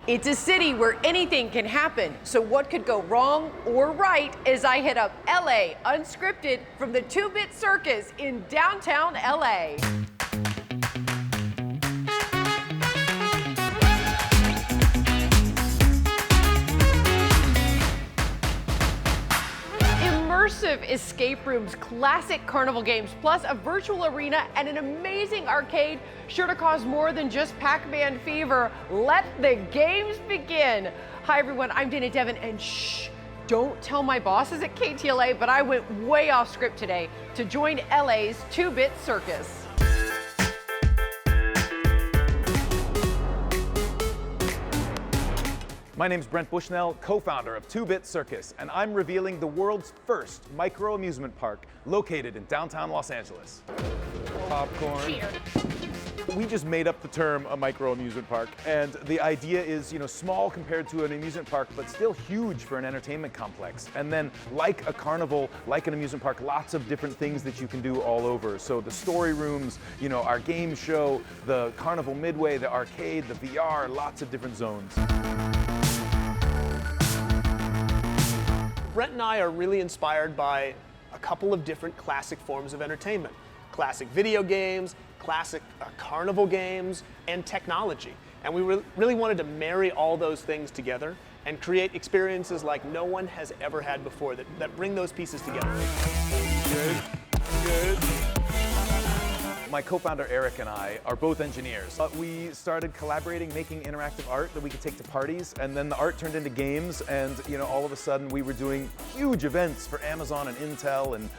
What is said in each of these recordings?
It's a city where anything can happen, so what could go wrong or right as I hit up LA Unscripted from the 2-Bit Circus in downtown LA. Immersive escape rooms, classic carnival games, plus a virtual arena and an amazing arcade sure to cause more than just Pac-Man fever. Let the games begin. Hi everyone, I'm Dana Devin, and shh, don't tell my bosses at KTLA, but I went way off script today to join LA's 2-Bit Circus. My name's Brent Bushnell, co-founder of 2-Bit Circus, and I'm revealing the world's first micro amusement park located in downtown Los Angeles. Popcorn. Cheer. We just made up the term a micro amusement park, and the idea is, small compared to an amusement park, but still huge for an entertainment complex. And then, like a carnival, like an amusement park, lots of different things that you can do all over. So the story rooms, our game show, the Carnival Midway, the arcade, the VR, lots of different zones. Brent and I are really inspired by a couple of different classic forms of entertainment. Classic video games, classic carnival games, and technology. And we really wanted to marry all those things together and create experiences like no one has ever had before that bring those pieces together. Good, good. My co-founder Eric and I are both engineers. We started collaborating, making interactive art that we could take to parties, and then the art turned into games, and all of a sudden we were doing huge events for Amazon and Intel, and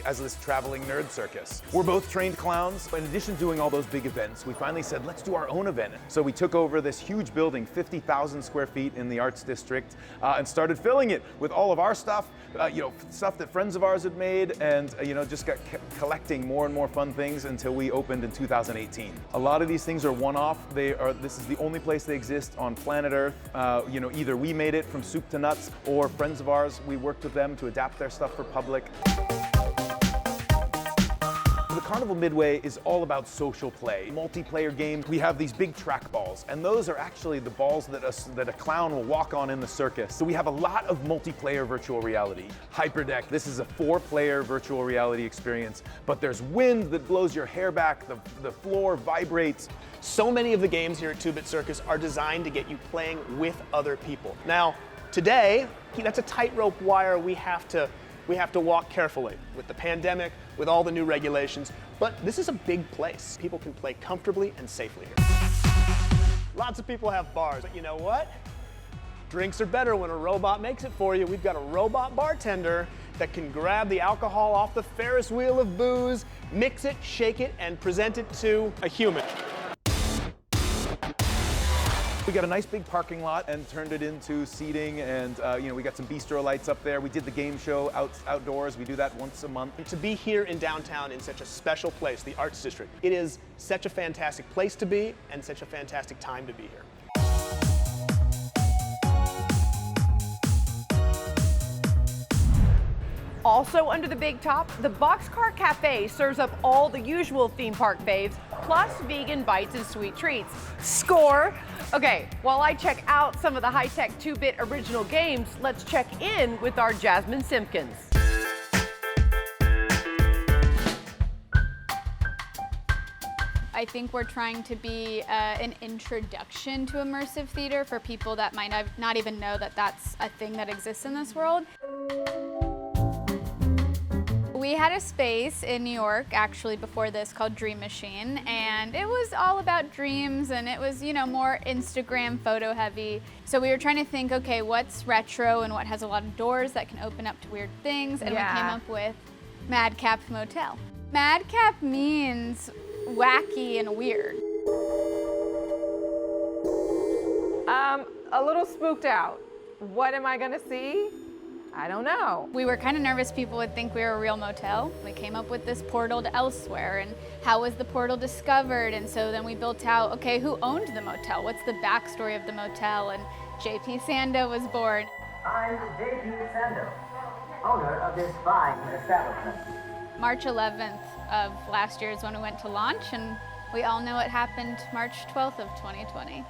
as this traveling nerd circus. We're both trained clowns. In addition to doing all those big events, we finally said, let's do our own event. So we took over this huge building, 50,000 square feet in the Arts District, and started filling it with all of our stuff, stuff that friends of ours had made, and just got collecting more and more fun things until we opened in 2018. A lot of these things are one-off. This is the only place they exist on planet Earth. Either we made it from soup to nuts, or friends of ours, we worked with them to adapt their stuff for public. The Carnival Midway is all about social play, multiplayer games. We have these big track balls, and those are actually the balls that a clown will walk on in the circus. So we have a lot of multiplayer virtual reality. Hyperdeck, this is a 4-player virtual reality experience, but there's wind that blows your hair back, the floor vibrates. So many of the games here at 2-Bit Circus are designed to get you playing with other people. Now, today, that's a tightrope wire we have to walk carefully with the pandemic, with all the new regulations, but this is a big place. People can play comfortably and safely here. Lots of people have bars, but you know what? Drinks are better when a robot makes it for you. We've got a robot bartender that can grab the alcohol off the Ferris wheel of booze, mix it, shake it, and present it to a human. We got a nice big parking lot and turned it into seating, and we got some bistro lights up there. We did the game show outdoors. We do that once a month. And to be here in downtown in such a special place, the Arts District, it is such a fantastic place to be and such a fantastic time to be here. Also under the big top, the Boxcar Cafe serves up all the usual theme park faves, plus vegan bites and sweet treats. Score! Okay, while I check out some of the high-tech 2-bit original games, let's check in with our Jasmine Simpkins. I think we're trying to be an introduction to immersive theater for people that might not even know that that's a thing that exists in this world. We had a space in New York, actually, before this called Dream Machine, and it was all about dreams, and it was, more Instagram photo heavy. So we were trying to think, okay, what's retro and what has a lot of doors that can open up to weird things, and we came up with Madcap Motel. Madcap means wacky and weird. A little spooked out. What am I gonna see? I don't know. We were kind of nervous people would think we were a real motel. We came up with this portal to elsewhere, and how was the portal discovered? And so then we built out, okay, who owned the motel? What's the backstory of the motel? And JP Sando was born. I'm JP Sando, owner of this fine establishment. March 11th of last year is when we went to launch, and we all know it happened March 12th of 2020.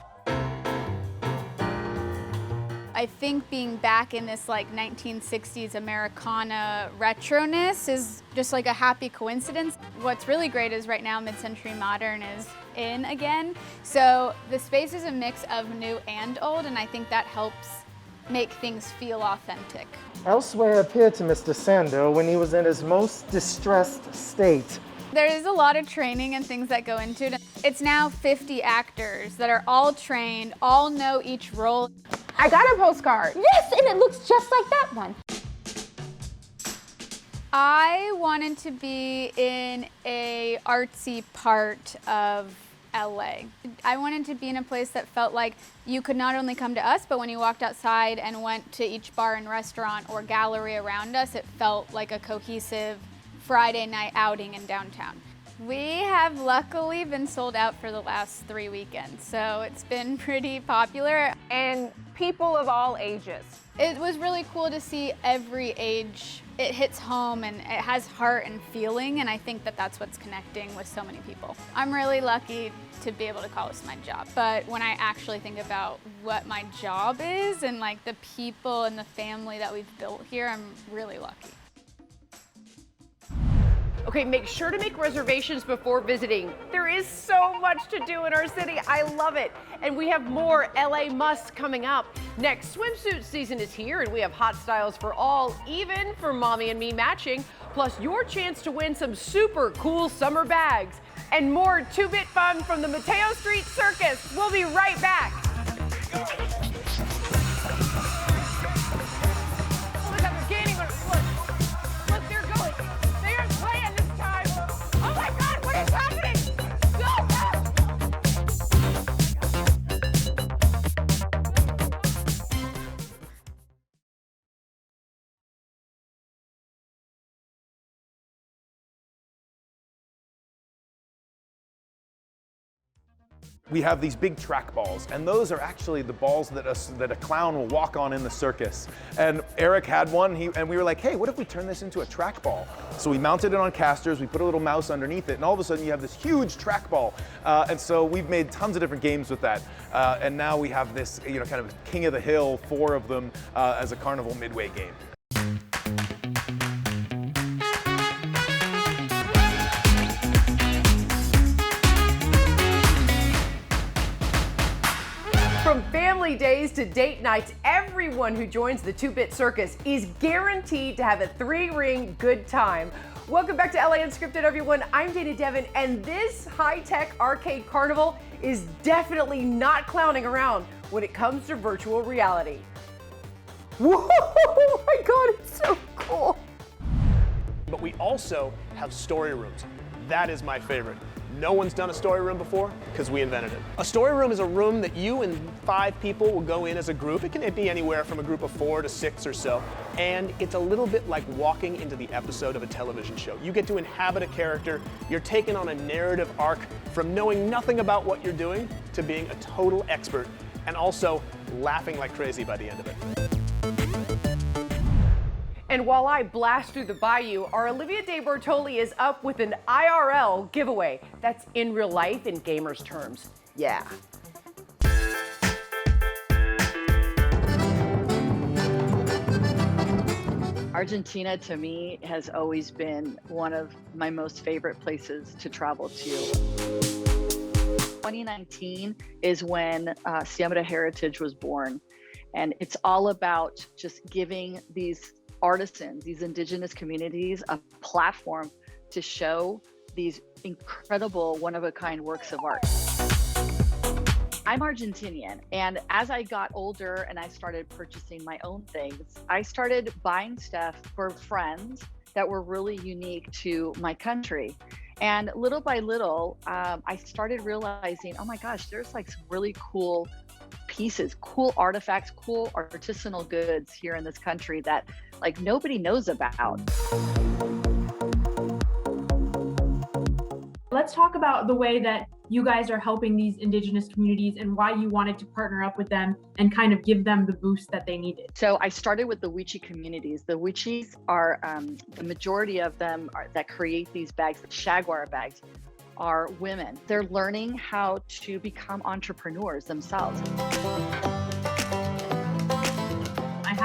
I think being back in this like 1960s Americana retroness is just like a happy coincidence. What's really great is right now mid-century modern is in again. So the space is a mix of new and old, and I think that helps make things feel authentic. Elsewhere appeared to Mr. Sando when he was in his most distressed state. There is a lot of training and things that go into it. It's now 50 actors that are all trained, all know each role. I got a postcard. Yes, and it looks just like that one. I wanted to be in a artsy part of LA. I wanted to be in a place that felt like you could not only come to us, but when you walked outside and went to each bar and restaurant or gallery around us, it felt like a cohesive Friday night outing in downtown. We have luckily been sold out for the last 3 weekends, so it's been pretty popular. And people of all ages. It was really cool to see every age. It hits home and it has heart and feeling, and I think that that's what's connecting with so many people. I'm really lucky to be able to call this my job, but when I actually think about what my job is and like the people and the family that we've built here, I'm really lucky. Okay, make sure to make reservations before visiting. There is so much to do in our city. I love it. And we have more LA musts coming up. Next, swimsuit season is here, and we have hot styles for all, even for mommy and me matching, plus your chance to win some super cool summer bags. And more 2-bit fun from the Matteo Street Circus. We'll be right back. Oh my God, they're gaining on us. Look, they're going. They are playing this time. Oh my God, what is happening? Go, We have these big track balls, and those are actually the balls that a clown will walk on in the circus. And Eric had one, and we were like, hey, what if we turn this into a track ball? So we mounted it on casters, we put a little mouse underneath it, and all of a sudden you have this huge track ball. And so we've made tons of different games with that. And now we have this, kind of King of the Hill, 4 of them, as a Carnival Midway game. From family days to date nights, everyone who joins the 2-bit circus is guaranteed to have a 3-ring good time. Welcome back to LA Unscripted, everyone. I'm Dana Devin, and this high-tech arcade carnival is definitely not clowning around when it comes to virtual reality. Whoa, oh my God, it's so cool. But we also have story rooms. That is my favorite. No one's done a story room before because we invented it. A story room is a room that you and 5 people will go in as a group. It can be anywhere from a group of 4 to 6 or so. And it's a little bit like walking into the episode of a television show. You get to inhabit a character. You're taken on a narrative arc from knowing nothing about what you're doing to being a total expert and also laughing like crazy by the end of it. And while I blast through the bayou, our Olivia De Bortoli is up with an IRL giveaway. That's in real life in gamers' terms. Yeah. Argentina, to me, has always been one of my most favorite places to travel to. 2019 is when CMD Heritage was born. And it's all about just giving these artisans, these indigenous communities, a platform to show these incredible one-of-a-kind works of art. I'm Argentinian, and as I got older and I started purchasing my own things, I started buying stuff for friends that were really unique to my country. And little by little, I started realizing, oh my gosh, there's like some really cool pieces, cool artifacts, cool artisanal goods here in this country that like nobody knows about. Let's talk about the way that you guys are helping these indigenous communities and why you wanted to partner up with them and kind of give them the boost that they needed. So I started with the Wichi communities. The Wichis are, the majority of them that create these bags, the Shaguar bags, are women. They're learning how to become entrepreneurs themselves.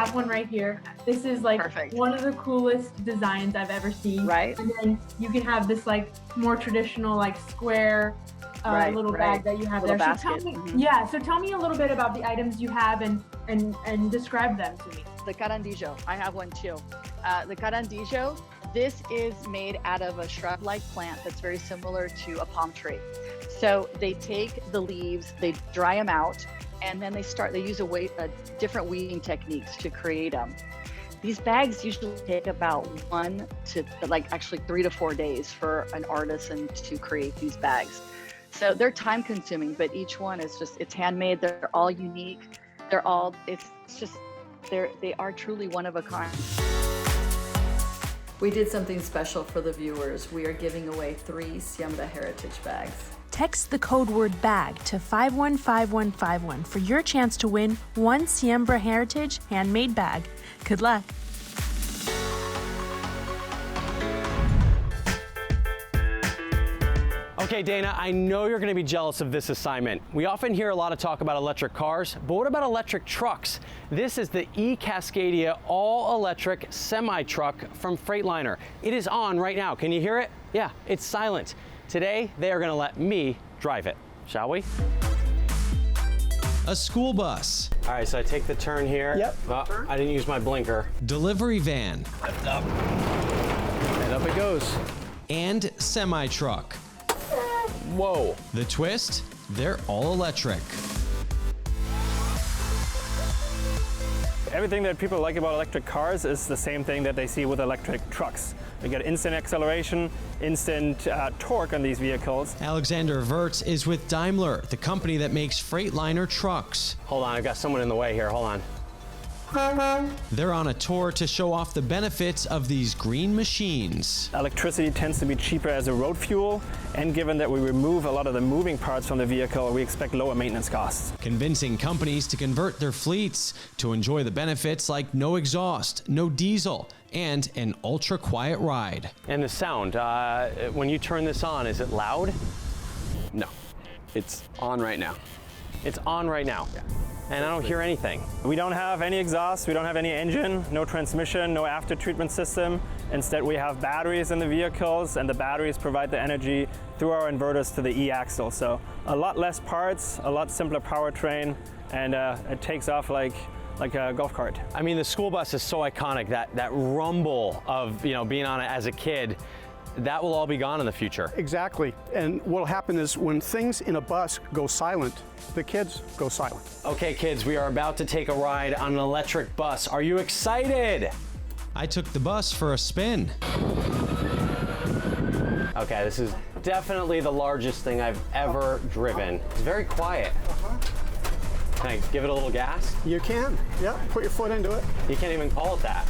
have one right here. This is like Perfect. one of the coolest designs I've ever seen. Right. And then you can have this like more traditional like square little bag that you have Little there. basket. So tell me, yeah. So tell me a little bit about the items you have and describe them to me. The carandijo, I have one too. The carandijo, this is made out of a shrub-like plant that's very similar to a palm tree. So they take the leaves, they dry them out, and then they use different weaving techniques to create them. These bags usually take about 3 to 4 days for an artisan to create these bags. So they're time consuming, but each one is it's handmade. They're all unique. They are truly one of a kind. We did something special for the viewers. We are giving away 3 CMD Heritage bags. Text the code word BAG to 515151 for your chance to win 1 CMD Heritage handmade bag. Good luck. Okay, Dana, I know you're going to be jealous of this assignment. We often hear a lot of talk about electric cars, but what about electric trucks? This is the E-Cascadia all-electric semi-truck from Freightliner. It is on right now. Can you hear it? Yeah, it's silent. Today, they are going to let me drive it. Shall we? A school bus. All right, so I take the turn here. Yep. Oh, I didn't use my blinker. Delivery van. Lift up. And up it goes. And semi-truck. Whoa. The twist? They're all electric. Everything that people like about electric cars is the same thing that they see with electric trucks. You get instant acceleration, instant torque on these vehicles. Alexander Wirtz is with Daimler, the company that makes Freightliner trucks. Hold on, I've got someone in the way here. Hold on. They're on a tour to show off the benefits of these green machines. Electricity tends to be cheaper as a road fuel, and given that we remove a lot of the moving parts from the vehicle, we expect lower maintenance costs. Convincing companies to convert their fleets to enjoy the benefits like no exhaust, no diesel, and an ultra-quiet ride. And the sound, when you turn this on, is it loud? No, it's on right now. It's on right now. Yeah. And I don't hear anything. We don't have any exhaust, we don't have any engine, no transmission, no after treatment system. Instead, we have batteries in the vehicles, and the batteries provide the energy through our inverters to the E-axle. So a lot less parts, a lot simpler powertrain, and it takes off like a golf cart. I mean, the school bus is so iconic, that rumble of being on it as a kid. That will all be gone in the future. Exactly. And what'll happen is when things in a bus go silent, the kids go silent. Okay, kids, we are about to take a ride on an electric bus. Are you excited? I took the bus for a spin. Okay, this is definitely the largest thing I've ever driven. It's very quiet. Can I give it a little gas? You can. Yeah, put your foot into it. You can't even call it that.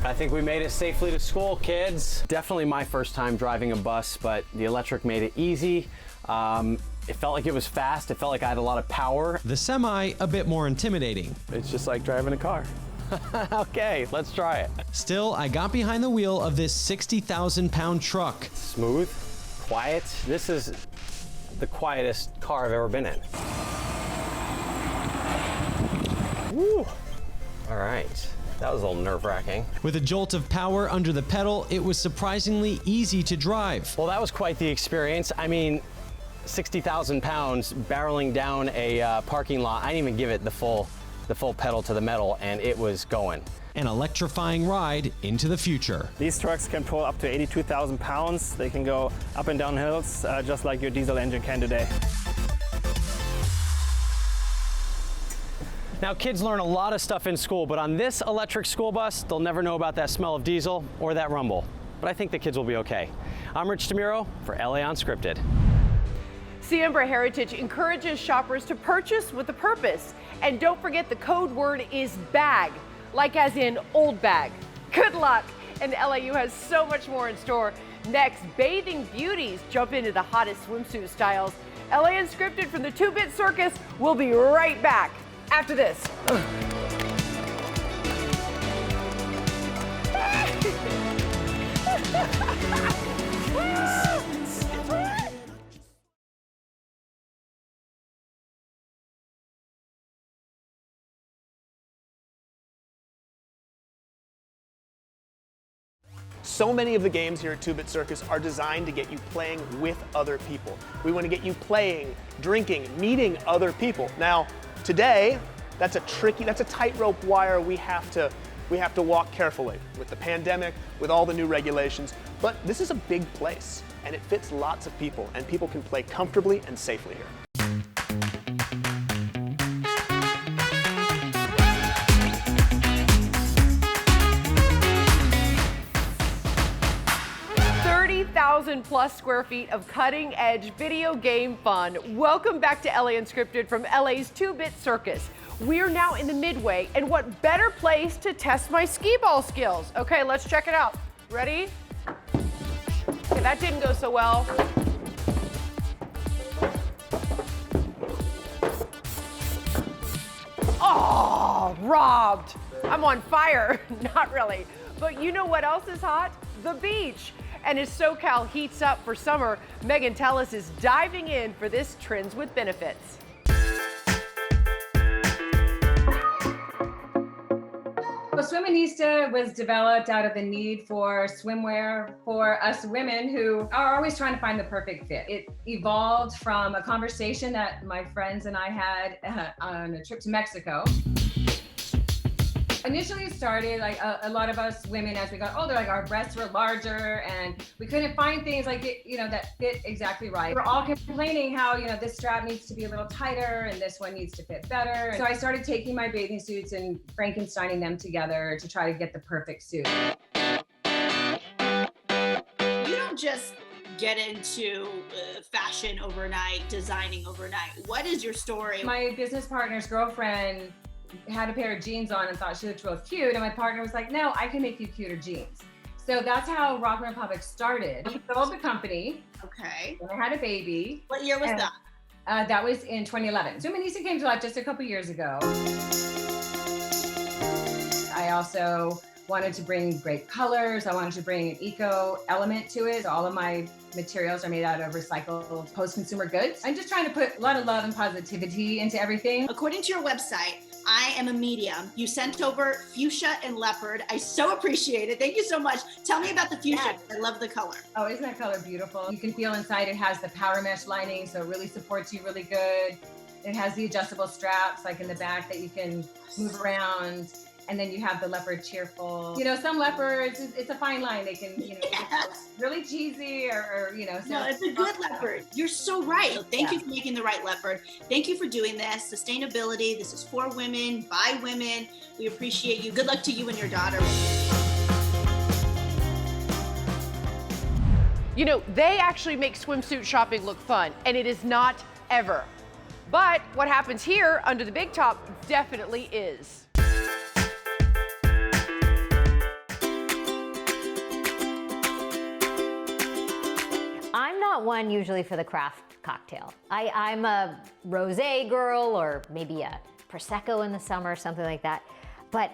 I think we made it safely to school, kids. Definitely my first time driving a bus, but the electric made it easy. It felt like it was fast. It felt like I had a lot of power. The semi, a bit more intimidating. It's just like driving a car. Okay, let's try it. Still, I got behind the wheel of this 60,000-pound truck. Smooth, quiet. This is the quietest car I've ever been in. Woo! All right. That was a little nerve-wracking. With a jolt of power under the pedal, it was surprisingly easy to drive. Well, that was quite the experience. I mean, 60,000 pounds barreling down a parking lot. I didn't even give it the full pedal to the metal, and it was going. An electrifying ride into the future. These trucks can pull up to 82,000 pounds. They can go up and down hills, just like your diesel engine can today. Now, kids learn a lot of stuff in school, but on this electric school bus, they'll never know about that smell of diesel or that rumble. But I think the kids will be okay. I'm Rich DeMuro for LA Unscripted. CMD Heritage encourages shoppers to purchase with a purpose. And don't forget the code word is BAG, like as in old bag. Good luck! And LAU has so much more in store. Next, bathing beauties jump into the hottest swimsuit styles. LA Unscripted from the 2-Bit Circus will be right back after this. So many of the games here at Bit Circus are designed to get you playing with other people. We want to get you playing, drinking, meeting other people. Now, today, that's a tightrope wire we have to walk carefully with the pandemic, with all the new regulations. But this is a big place, and it fits lots of people, and people can play comfortably and safely here. +30,000 square feet of cutting-edge video game fun. Welcome back to LA Unscripted from LA's Bit Circus. We're now in the Midway, and what better place to test my skee-ball skills? Okay, let's check it out. Ready? Okay, that didn't go so well. Oh, robbed. I'm on fire. Not really. But you know what else is hot? The beach. And as SoCal heats up for summer, Megan Tellis is diving in for this Trends with Benefits. Well, Swiminista was developed out of the need for swimwear for us women who are always trying to find the perfect fit. It evolved from a conversation that my friends and I had on a trip to Mexico. Initially it started like a lot of us women, as we got older, like our breasts were larger and we couldn't find things like it, that fit exactly right. We're all complaining how, this strap needs to be a little tighter and this one needs to fit better. And so I started taking my bathing suits and Frankensteining them together to try to get the perfect suit. You don't just get into fashion overnight, designing overnight. What is your story? My business partner's girlfriend had a pair of jeans on and thought she looked real cute, and my partner was like, no, I can make you cuter jeans. So that's how Rock Republic started. We sold the company. Okay. When I had a baby. What year was that? That was in 2011. Swiminista came to life just a couple years ago. I also wanted to bring great colors. I wanted to bring an eco element to it. All of my materials are made out of recycled post-consumer goods. I'm just trying to put a lot of love and positivity into everything. According to your website, I am a medium. You sent over fuchsia and leopard. I so appreciate it. Thank you so much. Tell me about the fuchsia. Yes. I love the color. Oh, isn't that color beautiful? You can feel inside it has the power mesh lining, so it really supports you really good. It has the adjustable straps like in the back that you can move around. And then you have the leopard cheerful. Some leopards, it's a fine line. They can, really cheesy or No, it's a good leopard. You're so right. So thank you for making the right leopard. Thank you for doing this. Sustainability. This is for women, by women. We appreciate you. Good luck to you and your daughter. They actually make swimsuit shopping look fun, and it is not ever. But what happens here under the big top definitely is. I'm not one usually for the craft cocktail. I'm a rosé girl or maybe a Prosecco in the summer, something like that. But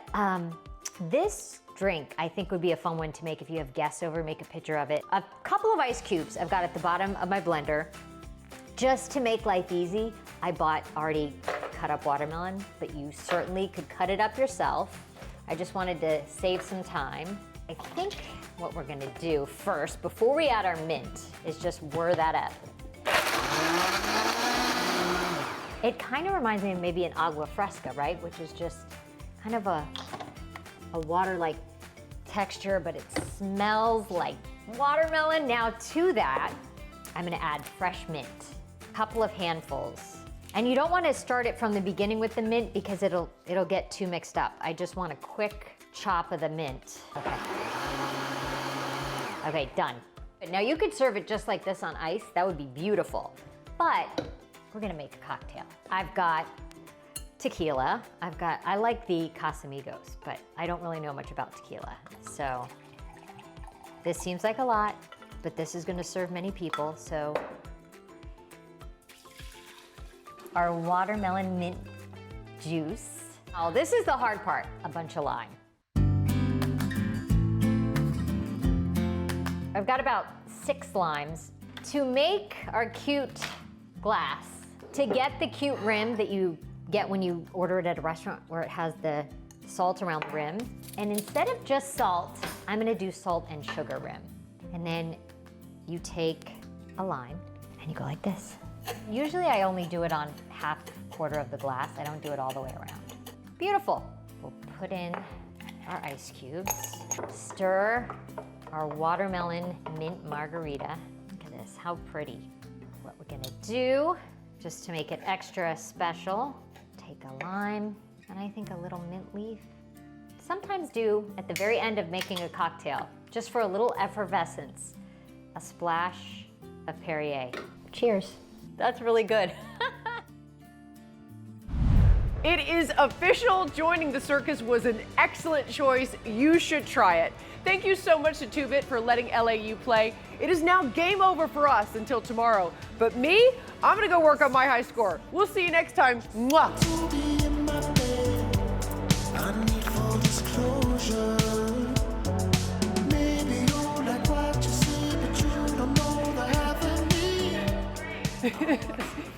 this drink I think would be a fun one to make if you have guests over, make a picture of it. A couple of ice cubes I've got at the bottom of my blender. Just to make life easy, I bought already cut up watermelon, but you certainly could cut it up yourself. I just wanted to save some time. I think what we're gonna do first, before we add our mint, is just whir that up. It kind of reminds me of maybe an agua fresca, right? Which is just kind of a water-like texture, but it smells like watermelon. Now to that, I'm gonna add fresh mint, a couple of handfuls. And you don't wanna start it from the beginning with the mint because it'll get too mixed up. I just want a quick chop of the mint. Okay, done. Now you could serve it just like this on ice. That would be beautiful. But we're gonna make a cocktail. I've got tequila. I like the Casamigos, but I don't really know much about tequila. So this seems like a lot, but this is gonna serve many people, so. Our watermelon mint juice. Oh, this is the hard part, a bunch of lime. I've got about 6 limes. To make our cute glass, to get the cute rim that you get when you order it at a restaurant where it has the salt around the rim. And instead of just salt, I'm gonna do salt and sugar rim. And then you take a lime and you go like this. Usually I only do it on half quarter of the glass. I don't do it all the way around. Beautiful. We'll put in our ice cubes, stir our watermelon mint margarita. Look at this, how pretty. What we're gonna do, just to make it extra special, take a lime, and I think a little mint leaf. Sometimes do, at the very end of making a cocktail, just for a little effervescence, a splash of Perrier. Cheers. That's really good. It is official. Joining the circus was an excellent choice. You should try it. Thank you so much to 2-Bit for letting LAU play. It is now game over for us until tomorrow. But me, I'm gonna go work on my high score. We'll see you next time. Mwah. Maybe you like what you see, but you don't know the half of me.